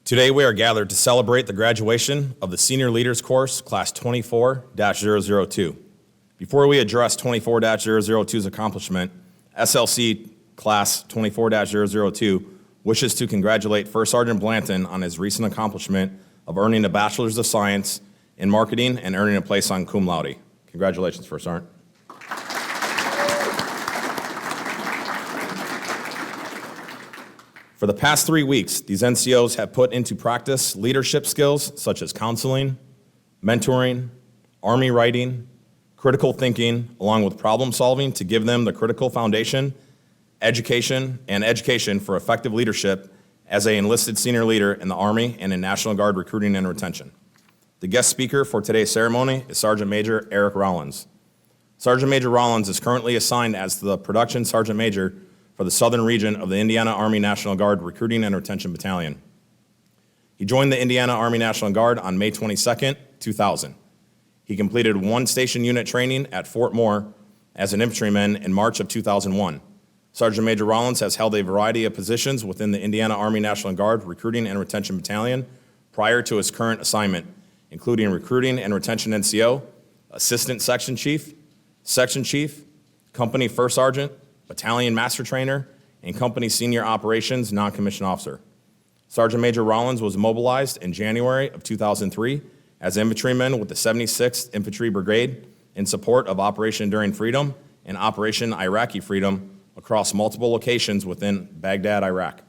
Today we are gathered to celebrate the graduation of the Senior Leaders Course, Class 24-002. Before we address 24-002's accomplishment, SLC Class 24-002 wishes to congratulate First Sergeant Blanton on his recent accomplishment of earning a Bachelor's of Science in Marketing and earning a place on cum laude. Congratulations, First Sergeant. For the past 3 weeks, these NCOs have put into practice leadership skills such as counseling, mentoring, Army writing, critical thinking, along with problem solving to give them the critical foundation, education for effective leadership as an enlisted senior leader in the Army and in National Guard recruiting and retention. The guest speaker for today's ceremony is Sergeant Major Eric Rawlins. Sergeant Major Rawlins is currently assigned as the Production Sergeant Major for the Southern Region of the Indiana Army National Guard Recruiting and Retention Battalion. He joined the Indiana Army National Guard on May 22, 2000. He completed one station unit training at Fort Moore as an infantryman in March of 2001. Sergeant Major Rawlins has held a variety of positions within the Indiana Army National Guard Recruiting and Retention Battalion prior to his current assignment, including Recruiting and Retention NCO, Assistant Section Chief, Company First Sergeant, Battalion Master Trainer, and Company Senior Operations Non-Commissioned Officer. Sergeant Major Rawlins was mobilized in January of 2003 as infantryman with the 76th Infantry Brigade in support of Operation Enduring Freedom and Operation Iraqi Freedom across multiple locations within Baghdad, Iraq.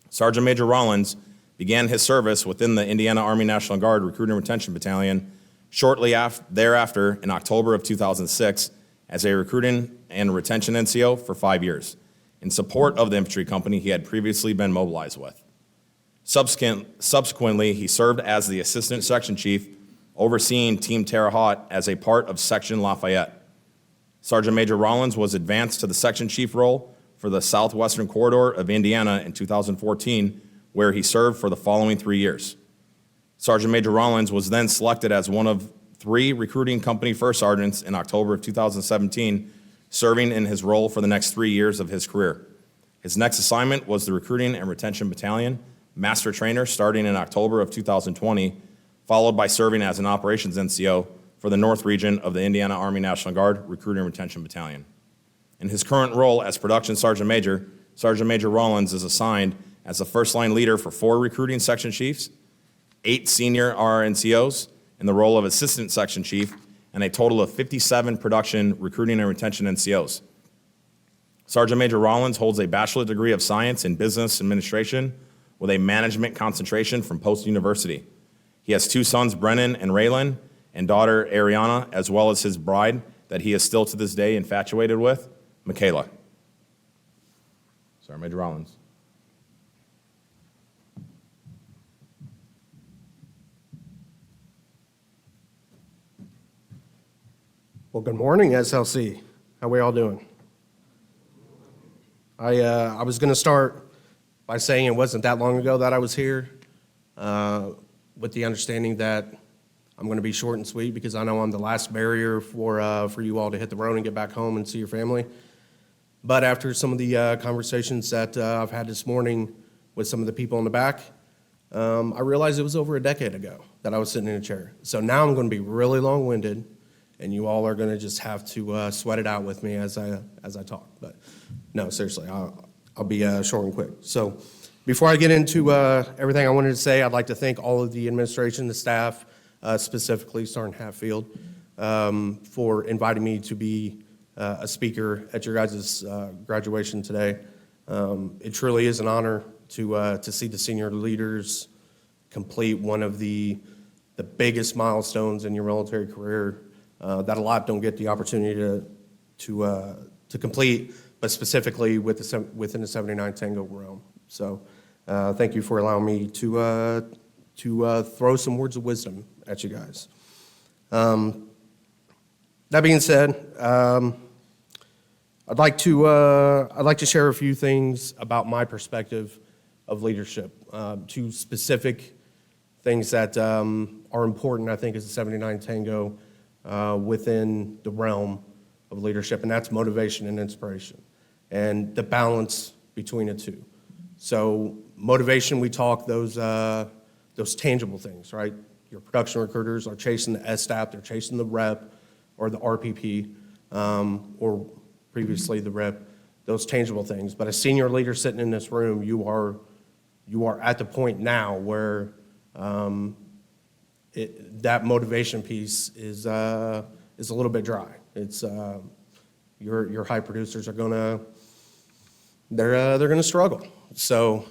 Sergeant Major Rawlins began his service within the Indiana Army National Guard Recruiting and Retention Battalion shortly thereafter in October of 2006 as a recruiting and retention NCO for 5 years, in support of the infantry company he had previously been mobilized with. Subsequently, he served as the Assistant Section Chief, overseeing Team Terre Haute as a part of Section Lafayette. Sergeant Major Rawlins was advanced to the Section Chief role for the Southwestern Corridor of Indiana in 2014, where he served for the following 3 years. Sergeant Major Rawlins was then selected as one of 3 recruiting company first sergeants in October of 2017, serving in his role for the next 3 years of his career. His next assignment was the Recruiting and Retention Battalion Master Trainer starting in October of 2020, followed by serving as an Operations NCO for the North Region of the Indiana Army National Guard Recruiting and Retention Battalion. In his current role as Production Sergeant Major, Sergeant Major Rawlins is assigned as the first-line leader for 4 recruiting section chiefs, 8 senior RNCOs in the role of Assistant Section Chief, and a total of 57 production recruiting and retention NCOs. Sergeant Major Rawlins holds a bachelor's degree of science in business administration with a management concentration from Post University. He has 2 sons, Brennan and Raylan, and daughter Ariana, as well as his bride that he is still to this day infatuated with, Michaela. Sergeant Major Rawlins. Well, good morning, SLC. How we all doing? I was going to start by saying it wasn't that long ago that I was here, with the understanding that I'm going to be short and sweet because I know I'm the last barrier for you all to hit the road and get back home and see your family. But after some of the conversations that I've had this morning with some of the people in the back, I realized it was over a decade ago that I was sitting in a chair. So now I'm going to be really long-winded, and you all are going to just have to sweat it out with me as I talk. But no, seriously, I'll be short and quick. So before I get into everything I wanted to say, I'd like to thank all of the administration, the staff, specifically Sergeant Hatfield, for inviting me to be a speaker at your guys' graduation today. It truly is an honor to see the senior leaders complete one of the biggest milestones in your military career that a lot don't get the opportunity to complete, but specifically within the 79 Tango realm. So thank you for allowing me to throw some words of wisdom at you guys. That being said, I'd like to share a few things about my perspective of leadership, 2 specific things that are important, I think, as a 79 Tango within the realm of leadership, and that's motivation and inspiration, and the balance between the two. So Motivation, we talk those tangible things, right? Your production recruiters are chasing the SSTAP, they're chasing the rep or the RPP, or previously the rep, those tangible things. But a senior leader sitting in this room, you are at the point now where that motivation piece is a little bit dry. It's your high producers are gonna struggle. So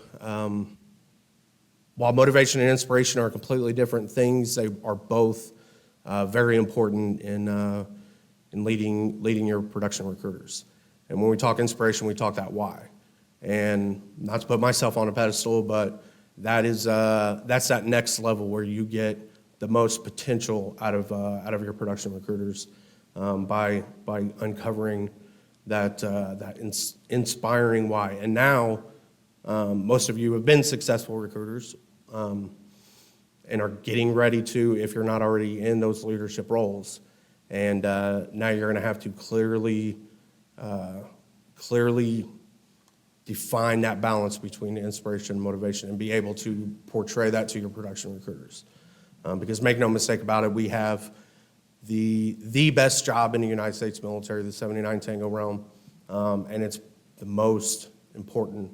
while motivation and inspiration are completely different things, they are both very important in leading your production recruiters. And when we talk inspiration, we talk that why. And not to put myself on a pedestal, but that's that next level where you get the most potential out of your production recruiters by uncovering that inspiring why. And now most of you have been successful recruiters and are getting ready to, if you're not already in those leadership roles. And now you're going to have to clearly define that balance between inspiration and motivation and be able to portray that to your production recruiters. Because make no mistake about it, we have the best job in the United States military, the 79 Tango realm, and it's the most important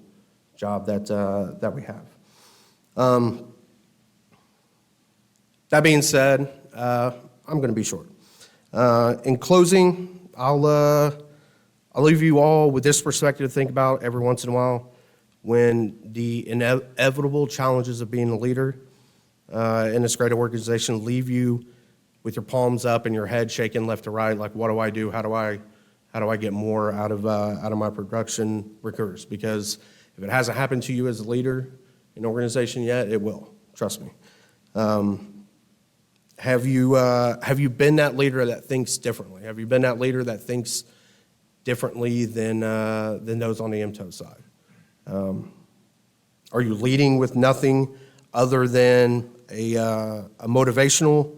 job that we have. That being said, I'm going to be short. In closing, I'll leave you all with this perspective to think about every once in a while. When the inevitable challenges of being a leader in this great organization leave you with your palms up and your head shaking left to right, like, what do I do? How do I get more out of my production recruiters? Because if it hasn't happened to you as a leader in an organization yet, it will. Trust me. Have you been that leader that thinks differently? Have you been that leader that thinks differently than those on the MTO side? Are you leading with nothing other than a motivational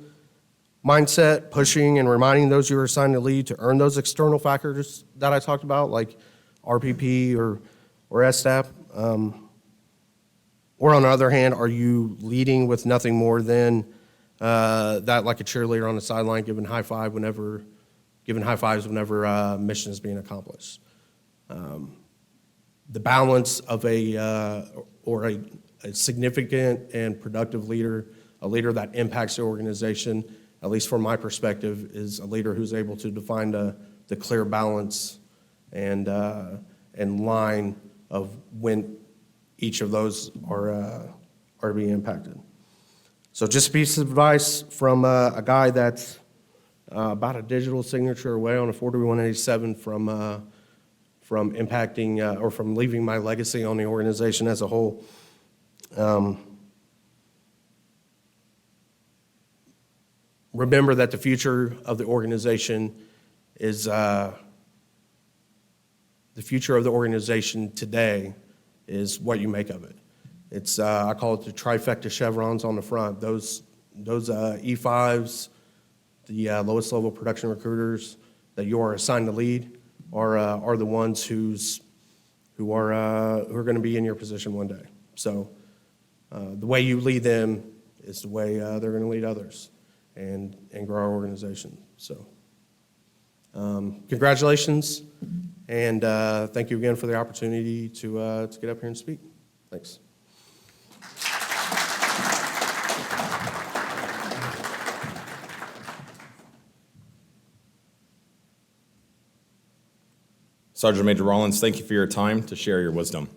mindset, pushing and reminding those you are assigned to lead to earn those external factors that I talked about, like RPP or SSTAP? Or on the other hand, are you leading with nothing more than that, like a cheerleader on the sideline giving high fives whenever mission is being accomplished? The balance of a significant and productive leader, a leader that impacts the organization, at least from my perspective, is a leader who's able to define the clear balance and line of when each of those are being impacted. So just a piece of advice from a guy that's about a digital signature away on a 4187 from impacting or from leaving my legacy on the organization as a whole. Remember that the future of the organization is the future of the organization today is what you make of it. It's I call it the trifecta chevrons on the front. Those E5s, the lowest level production recruiters that you are assigned to lead are the ones who are going to be in your position one day. So the way you lead them is the way they're going to lead others and grow our organization. So congratulations, and thank you again for the opportunity to get up here and speak. Thanks. Sergeant Major Rawlins, thank you for your time to share your wisdom.